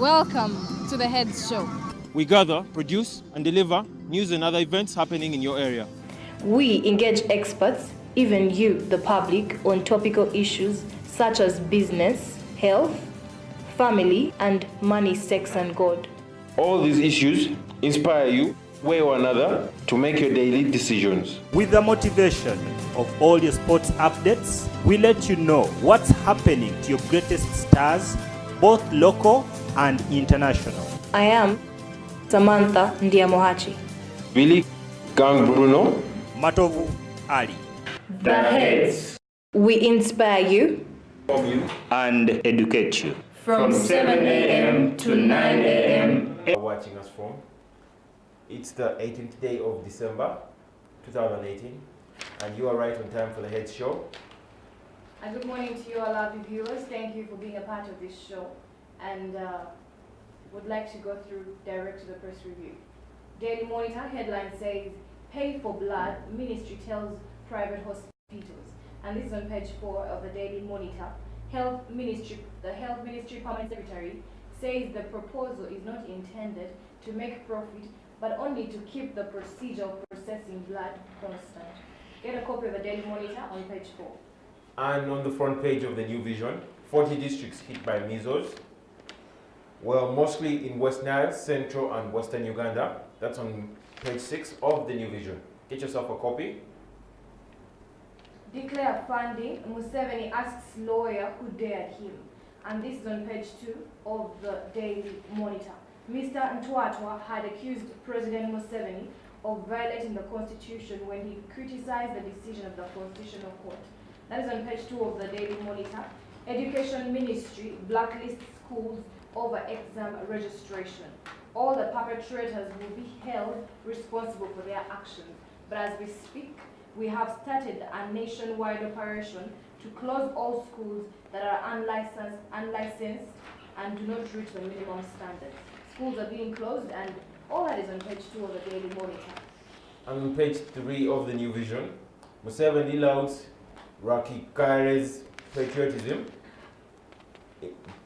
Welcome to the Heads Show. We gather, produce, and deliver news and other events happening in your area. We engage experts, even you, the public, on topical issues such as business, health, family, and money, sex, and God. All these issues inspire you, way or another, to make your daily decisions. With the motivation of all your sports updates, we let you know what's happening to your greatest stars, both local and international. I am Samantha Ndiamohachi. Billy Gang Bruno. Matovu Ali. The Heads. We inspire you And educate you. from 7 a.m. to 9 a.m. Watching us from. It's the 18th day of December 2018, and you are right on time for the Heads Show. And good morning to you all our viewers. Thank you for being a part of this show. And would like to go through direct to the press review. Daily Monitor headline says, "Pay for blood, ministry tells private hospitals." And this is on page 4 of the Daily Monitor. The Health Ministry Permanent Secretary says the proposal is not intended to make profit, but only to keep the procedure of processing blood constant. Get a copy of the Daily Monitor on page 4. And on the front page of the New Vision, 40 districts hit by measles. Well, mostly in West Nile, Central and Western Uganda. That's on page 6 of the New Vision. Get yourself a copy. Declare funding, Museveni asks lawyer who dared him. And this is on page 2 of the Daily Monitor. Mr. Ntwatwa had accused President Museveni of violating the Constitution when he criticized the decision of the Constitutional Court. That is on page 2 of the Daily Monitor. Education Ministry blacklists schools over exam registration. All the perpetrators will be held responsible for their actions. But as we speak, we have started a nationwide operation to close all schools that are unlicensed and do not reach the minimum standards. Schools are being closed, and all that is on page 2 of the Daily Monitor. And on page 3 of the New Vision, Museveni louds Raki Kaire's patriotism.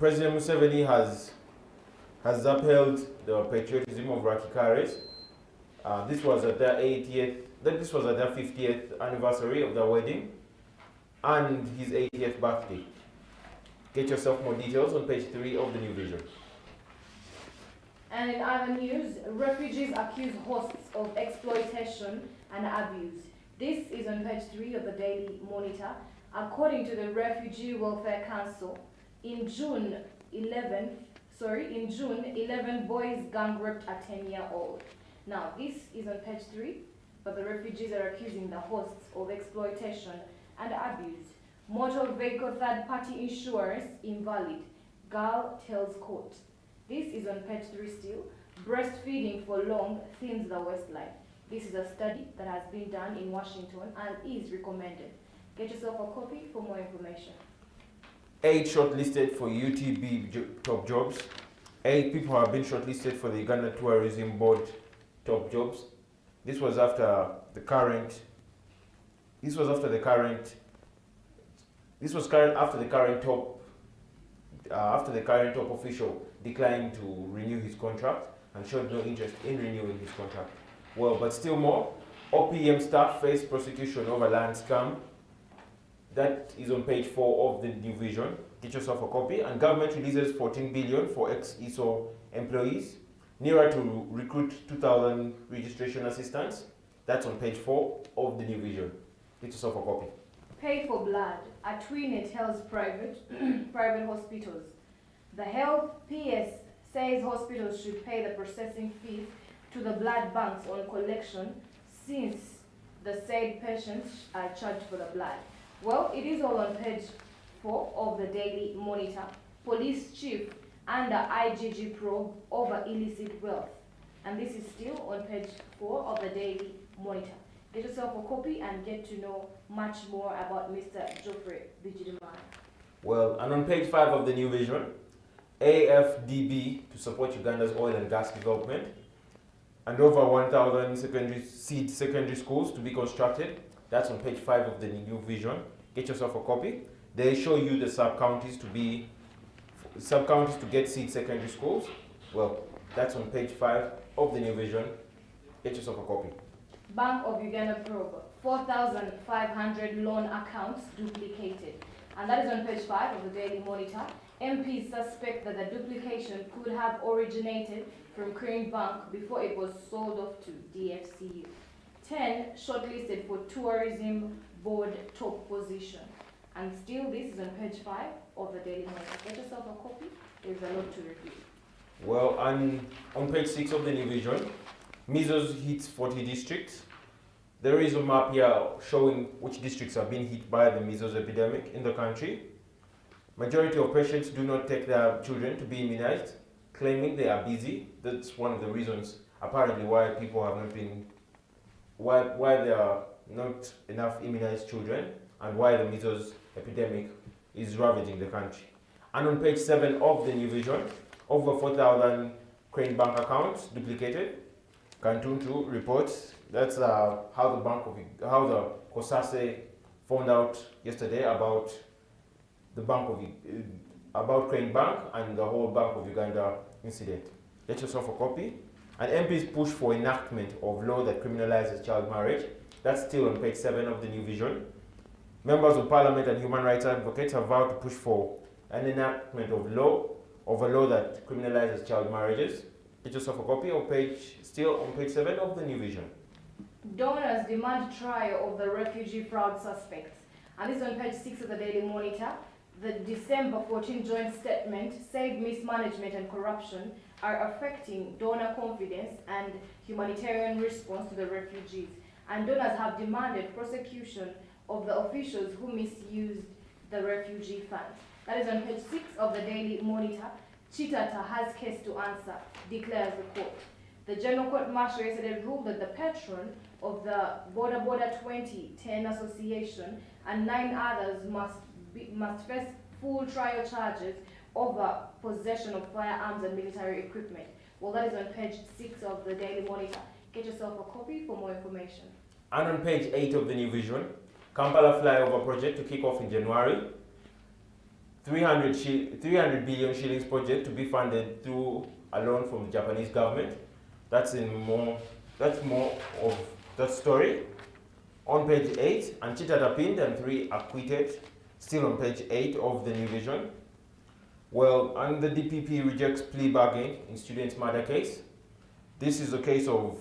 President Museveni has upheld the patriotism of Raki Kaire's. This was at their 50th anniversary of their wedding and his 80th birthday. Get yourself more details on page 3 of the New Vision. And in other news, refugees accuse hosts of exploitation and abuse. This is on page 3 of the Daily Monitor. According to the Refugee Welfare Council, in June, 11 boys gang raped a 10-year-old. Now, this is on page 3, but the refugees are accusing the hosts of exploitation and abuse. Motor vehicle third-party insurance invalid. Girl tells court. This is on page 3 still. Breastfeeding for long thins the waistline. This is a study that has been done in Washington and is recommended. Get yourself a copy for more information. 8 shortlisted for UTB top jobs. 8 people have been shortlisted for the Uganda Tourism Board top jobs. This was after the current top official declined to renew his contract and showed no interest in renewing his contract. Well, but still more, OPM staff face prosecution over land scam. That is on page 4 of the New Vision. Get yourself a copy. And government releases 14 billion for ex-ESO employees. NERA to recruit 2,000 registration assistants. That's on page 4 of the New Vision. Get yourself a copy. Pay for blood. Atwine tells private hospitals. The Health PS says hospitals should pay the processing fees to the blood banks on collection since the said patients are charged for the blood. Well, it is all on page 4 of the Daily Monitor. Police chief under IGG probe over illicit wealth. And this is still on page 4 of the Daily Monitor. Get yourself a copy and get to know much more about Mr. Geoffrey Bijidimana. Well, and on page 5 of the New Vision, AFDB to support Uganda's oil and gas development, and over 1,000 secondary schools to be constructed. That's on page 5 of the New Vision. Get yourself a copy. They show you the sub-counties to be sub-counties to get seed secondary schools. Well, that's on page 5 of the New Vision. Get yourself a copy. Bank of Uganda probe, 4,500 loan accounts duplicated. And that is on page 5 of the Daily Monitor. MPs suspect that the duplication could have originated from Crane Bank before it was sold off to DFCU. 10 shortlisted for Tourism Board top position. And still, this is on page 5 of the Daily Monitor. Get yourself a copy. There's a lot to review. Well, and on page 6 of the New Vision, measles hits 40 districts. There is a map here showing which districts have been hit by the measles epidemic in the country. Majority of patients do not take their children to be immunized, claiming they are busy. That's one of the reasons, apparently, why people have not been, why there are not enough immunized children, and why the measles epidemic is ravaging the country. And on page 7 of the New Vision, over 4,000 Crane Bank accounts duplicated. Kantuntu reports that's how the COSASE found out yesterday about the about Crane Bank and the whole Bank of Uganda incident. Get yourself a copy. And MPs push for enactment of law that criminalizes child marriage. That's still on page 7 of the New Vision. Members of Parliament and human rights advocates have vowed to push for an enactment of a law that criminalizes child marriages. Get yourself a copy still on page 7 of the New Vision. Donors demand trial of the refugee fraud suspects. And this is on page 6 of the Daily Monitor. The December 14 joint statement said mismanagement and corruption are affecting donor confidence and humanitarian response to the refugees. And donors have demanded prosecution of the officials who misused the refugee funds. That is on page 6 of the Daily Monitor. Chitata has case to answer, declares the court. The General Court Martial yesterday ruled that the patron of the Border 2010 Association and 9 others must face full trial charges over possession of firearms and military equipment. Well, that is on page 6 of the Daily Monitor. Get yourself a copy for more information. And on page 8 of the New Vision, Kampala flyover project to kick off in January. 300 billion shillings project to be funded through a loan from the Japanese government. That's more of that story. On page 8, and Chitata pinned and 3 acquitted, still on page 8 of the New Vision. Well, and the DPP rejects plea bargain in student's murder case. This is a case of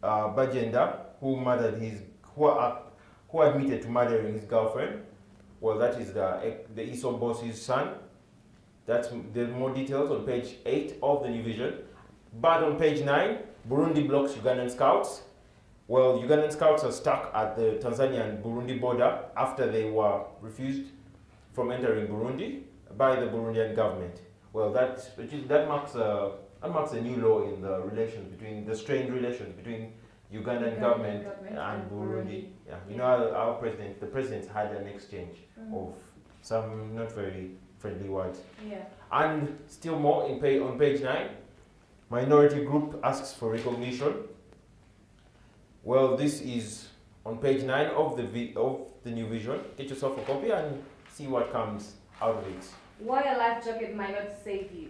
Bajenda, who admitted to murdering his girlfriend. Well, that is the ESOP boss's son. There's more details on page 8 of the New Vision. But on page 9, Burundi blocks Ugandan scouts. Well, Ugandan scouts are stuck at the Tanzanian-Burundi border after they were refused from entering Burundi by the Burundian government. Well, that marks a new law in the strained relations between Ugandan government and Burundi. Yeah, you know, the presidents had an exchange of some not very friendly words. Yeah. And still more on page 9, minority group asks for recognition. Well, this is on page 9 of the New Vision. Get yourself a copy and see what comes out of it. Why a life jacket might not save you.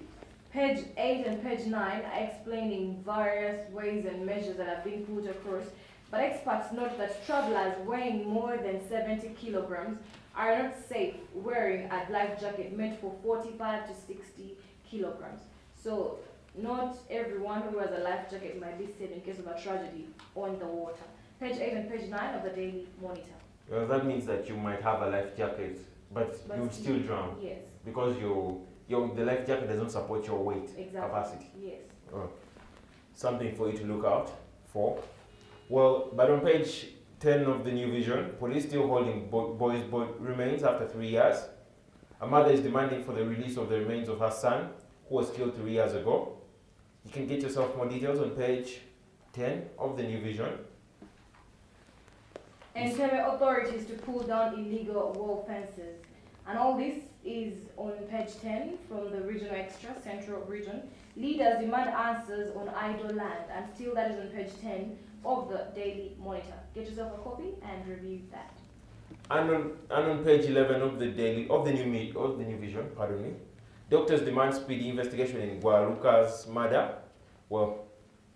Page 8 and page 9 are explaining various ways and measures that have been put across, but experts note that travelers weighing more than 70 kilograms are not safe wearing a life jacket meant for 45 to 60 kilograms. So not everyone who has a life jacket might be safe in case of a tragedy on the water. Page 8 and page 9 of the Daily Monitor. Well, that means that you might have a life jacket, but you'll still drown. Yes. Because the life jacket doesn't support your weight capacity. Yes. Something for you to look out for. Well, but on page 10 of the New Vision, police still holding boy's remains after 3 years. A mother is demanding for the release of the remains of her son, who was killed 3 years ago. You can get yourself more details on page 10 of the New Vision. Entebbe authorities to pull down illegal wall fences. And all this is on page 10 from the Regional Extra, Central Region. Leaders demand answers on idle land, and still that is on page 10 of the Daily Monitor. Get yourself a copy and review that. And on page 11 of the New Vision, Doctors demand speedy investigation in Gwaluka's murder. Well,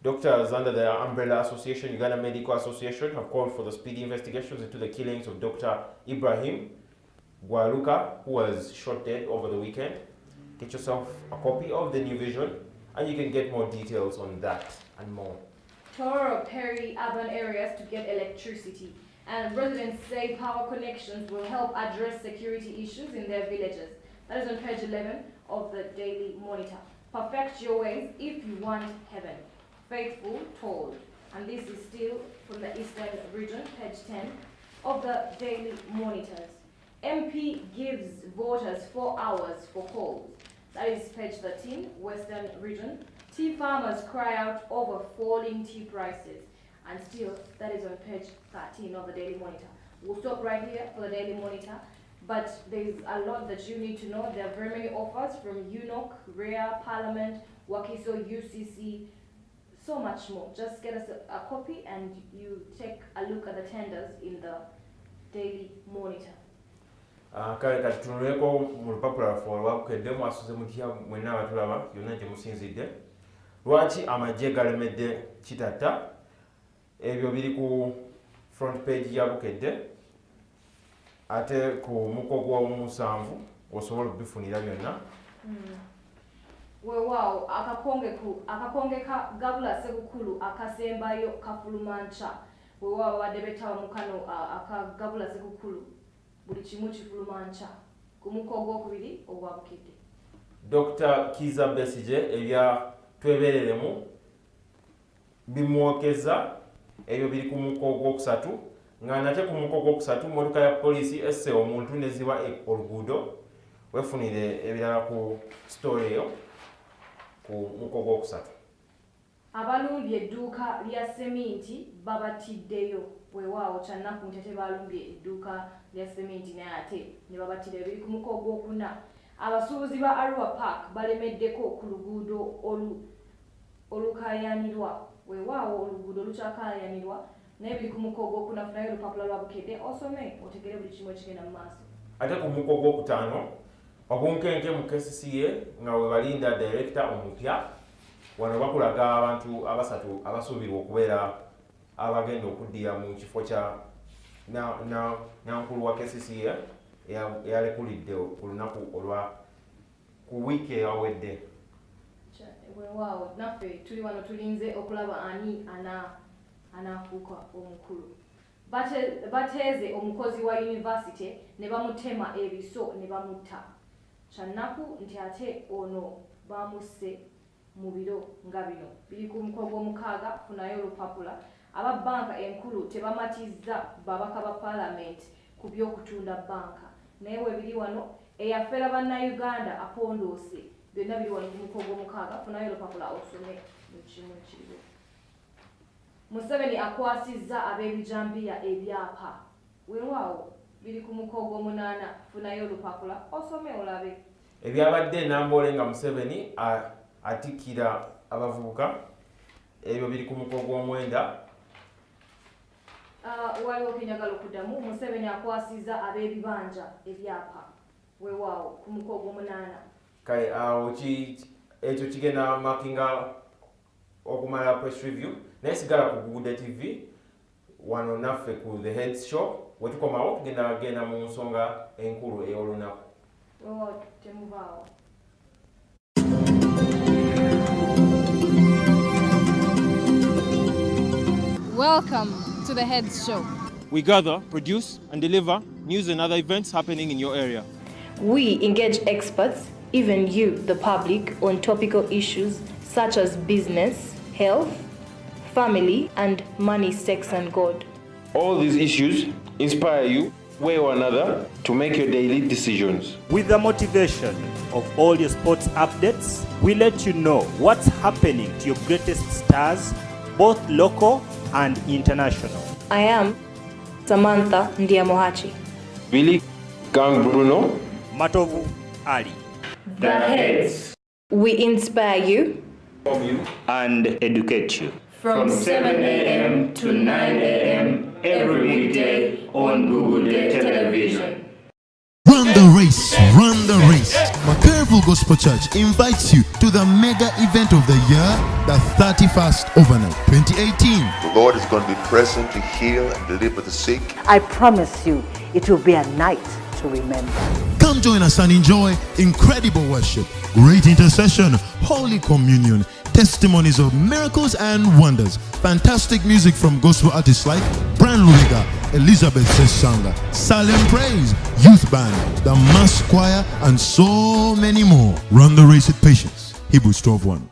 doctors under the umbrella association, Uganda Medical Association, have called for the speedy investigations into the killings of Dr. Ibrahim Gwaluka, who was shot dead over the weekend. Get yourself a copy of the New Vision, and you can get more details on that and more. Tour peri-urban areas to get electricity, and residents say power connections will help address security issues in their villages. That is on page 11 of the Daily Monitor. Perfect your ways if you want heaven. Faithful told. And this is still from the Eastern region, page 10 of the Daily Monitors. MP gives voters 4 hours for calls. That is page 13, Western region. Tea farmers cry out over falling tea prices. And still, that is on page 13 of the Daily Monitor. We'll stop right here for the Daily Monitor. But there's a lot that you need to know. There are very many offers from UNOC, REA, Parliament, Wakiso, UCC, so much more. Just get us a copy and you take a look at the tenders in the Daily Monitor. Kale katunuleko mu lupapula lwaffe olwabukedde mwasuze mutya mwenna abatulaba yonna gye musinzidde. Lwaki amagye galemedde Kitatta? Ebyo biri ku front page ya Bukedde. Ate ku mukogo w'omusanvu osobola okubifunira byonna. Weewaawo akakonge ka Gabula Ssebukulu akasembayo kafulumanca. Weewaawo babadde betawa mu kano aka Gabula Ssebukulu buli kimu kifulumanca ku mukogo ogwokubiri ogwa Bukedde. Dr. Kiza Besigye ebya twebereremu bimwokeza ebyo biri ku mukogo ogwokusatu. Nga nate ku mukogo ogwokusatu mmotoka ya poliisi esse omuntu neziba oluguudo. Wefunire ebirala ku story eyo ku mukogo ogwokusatu. Abalumbye edduuka lya seminti babatiddeyo. Weewaawo Kyannaku nti ate balumbye edduuka lya seminti naye ate ne babatiddeyo. Biri ku mukogo ogwokuna. Abasuubuzi ba Arua Park balemeddeko ku luguudo olukaayanirwa. Weewaawo oluguudo lukyakaayanirwa. Naye biri ku mukogo ogwokuna. Funayo olupapula lwa Bukedde osome otegere buli kimu ekigenda mu maaso. Ate ku mukogo ogwokutaano obunkenke mu KCCA nga we balinda director omupya. Wano bakulaga abantu abasatu abasuubirwa okubeera abagenda okuddira mu kifo kya nankulu wa KCCA eyalekulidde ku lunaku olwa ku wiiki eyawedde. Weewaawo naffe tuli wano tulinze okulaba ani anaafuuka omukulu. Bateeze omukozi wa yunivasite ne bamutema ebiso ne bamutta. Kyannaku nti ate ono bamusse mu biro nga bino. Biri ku mukogo omukaaga. Funayo olupapula. Aba banka enkulu tebamatizza babaka ba Parliament ku by'okutunda banka. Naye biri wano eyafera bannayuganda apondoose. Byonna biri wano ku mukogo omukaaga. Funayo olupapula osome mu kimu ekiriwo. Museveni akwasizza ab'ebijambiya ebyapa. Weewaawo biri ku mukogo omunaana. Funayo olupapula osome olabe. Ebyabadde Namboole nga Museveni atikkira abavubuka. Ebyo biri ku mukogo omwenda. Waliwo kenyagala okuddamu. Museveni akwasizza ab'ebibanja ebyapa. Weewaawo ku mukogo omunaana. Kale awo ekyo kigenda makinga okumala press review. Naye sigala ku Gugude TV wano naffe ku The Heads Show. Wetukomawo tugenda mu nsonga enkulu ey'olunaku. Weewaawo temuvaawo. Welcome to the Heads Show. We gather, produce, and deliver news and other events happening in your area. We engage experts, even you, the public, on topical issues such as business, health, family, and money, sex, and God. All these issues inspire you, way or another, to make your daily decisions. With the motivation of all your sports updates, we let you know what's happening to your greatest stars, both local and international. I am Samantha Ndiamohachi. Billy Gang Bruno. Matovu Ali. The Heads. We inspire you And educate you. from 7 a.m. to 9 a.m. every weekday on Google Television. Run the race, run the race. Makerville Gospel Church invites you to the mega event of the year, the 31st overnight 2018. The Lord is going to be present to heal and deliver the sick. I promise you, it will be a night to remember. Come join us and enjoy incredible worship, great intercession, Holy Communion, testimonies of miracles and wonders, fantastic music from gospel artists like Brian Luriga, Elizabeth Sesanga, Salem Praise, Youth Band, the Mass Choir, and so many more. Run the race with patience. Hebrews 12:1.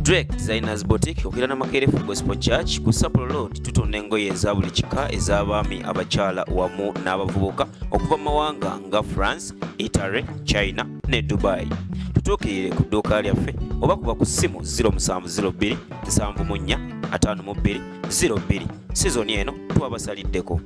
Drake Designers Boutique okirana Makerville Gospel Church ku Sapolo Road tutonda engoye eza buli kika ez'abaami abakyala wamu n'abavubuka okuva mu mawanga nga France, Italy, China ne Dubai. Tutuukirire ku dduuka lyaffe oba kuba ku ssimu 0702 74 52 02. Sizoni eno twabasaliddeko.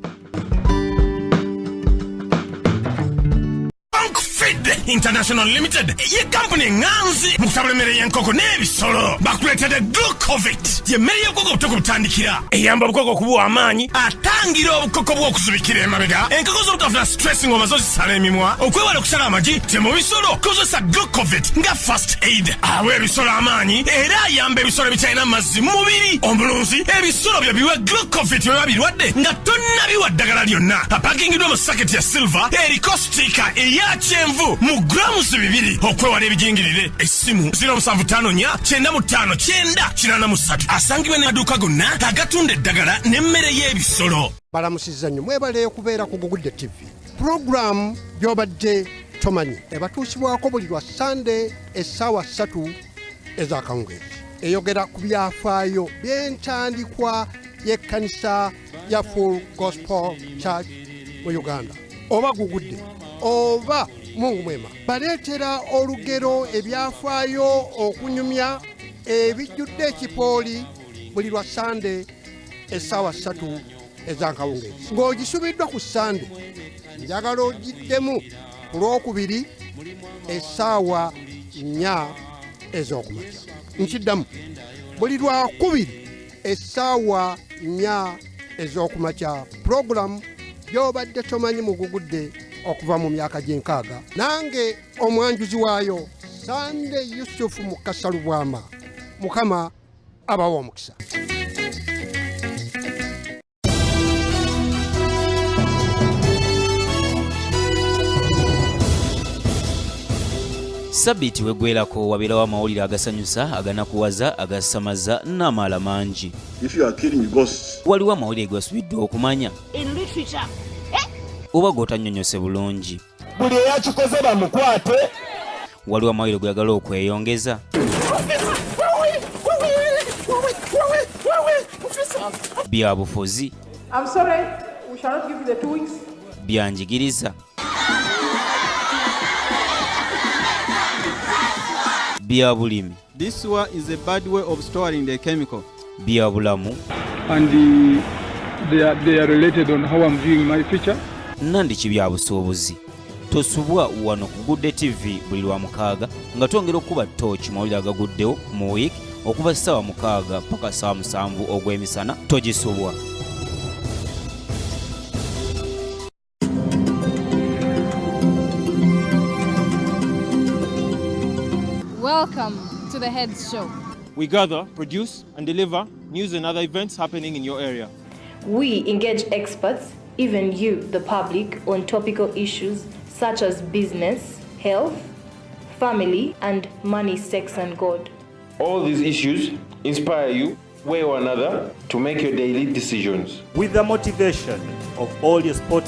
International Limited ye company nganzi mukusabula emmere y'enkoko n'ebisolo bakuleetedde Glucovit ye mmere y'obukoko obutoko butandikira eyamba obukoko okubuwa amaanyi atangira obukoko bw'okuzibikira emabega enkoko z'obutafuna stress ng'omaze ozisala emimwa okwewala okusala amagi te mu bisolo kozesa Glucovit nga first aid awa ebisolo amaanyi era ayamba ebisolo ebitalina mazzi mu mubiri omulunzi ebisolo byo biwe Glucovit bwe babirwadde nga tonnabiwa ddagala lyonna apakingiddwa mu saketi ya silver eriko stika eya kyenvu mu grams 2 okwewala ebijingirire. Essimu 0754959983 asangibwa n'amaduuka gonna agatunda eddagala n'emmere y'ebisolo. Balamusizza nnyo mwebale okubeera ku Gugudde TV. Program gy'obadde tomanyi ebatuusibwako buli lwa Sunday essaawa 3 ez'akawungeezi eyogera ku byafaayo by'entandikwa y'ekkanisa ya Full Gospel Church mu Uganda oba Gugudde oba Mungu mwema baleetera olugero ebyafaayo okunyumya ebijjudde ekipooli buli lwa Sunday essaawa 3 ez'akawungeezi ng'ogisubiddwa ku Sunday njagala ogiddemu ku Lwokubiri essaawa 4 ez'okumakya. Nkiddamu buli Lwakubiri essaawa 4 ez'okumakya. Puroguramu gy'obadde tomanyi mu Gugudde okuva mu myaka gy'enkaaga. Nange omwanjuzi waayo Sunday Yusufu Mukasa Lubwama. Mukama abawa omukisa. Sabbiiti weggwerako wabeerawo amawulire agasanyusa aganakuwaza agasamaza n'amaala mangi. Waliwo amawulire gwasubidde okumanya oba g'otannyonnyose bulungi. Buli eyakikoze bamukwate. Waliwo amawulire gweyagala okweyongeza. Bya bufuzi. Bya njigiriza. Bya bulimi. This one is a bad way of storing the chemical. Bya bulamu. And they are related on how I'm viewing my future. Nandiki bya busuubuzi. Tosubwa wano ku Gugudde TV buli lwa mukaaga nga twongera okuba tooki mawulire agaguddewo mu wiiki okuva ssaawa 6 paka ssaawa 7 ogw'emisana togisubwa. Welcome to the Heads Show. We gather, produce, and deliver news and other events happening in your area. We engage experts, even you, the public, on topical issues such as business, health, family, and money, sex, and God. All these issues inspire you, way or another, to make your daily decisions. With the motivation of all your sports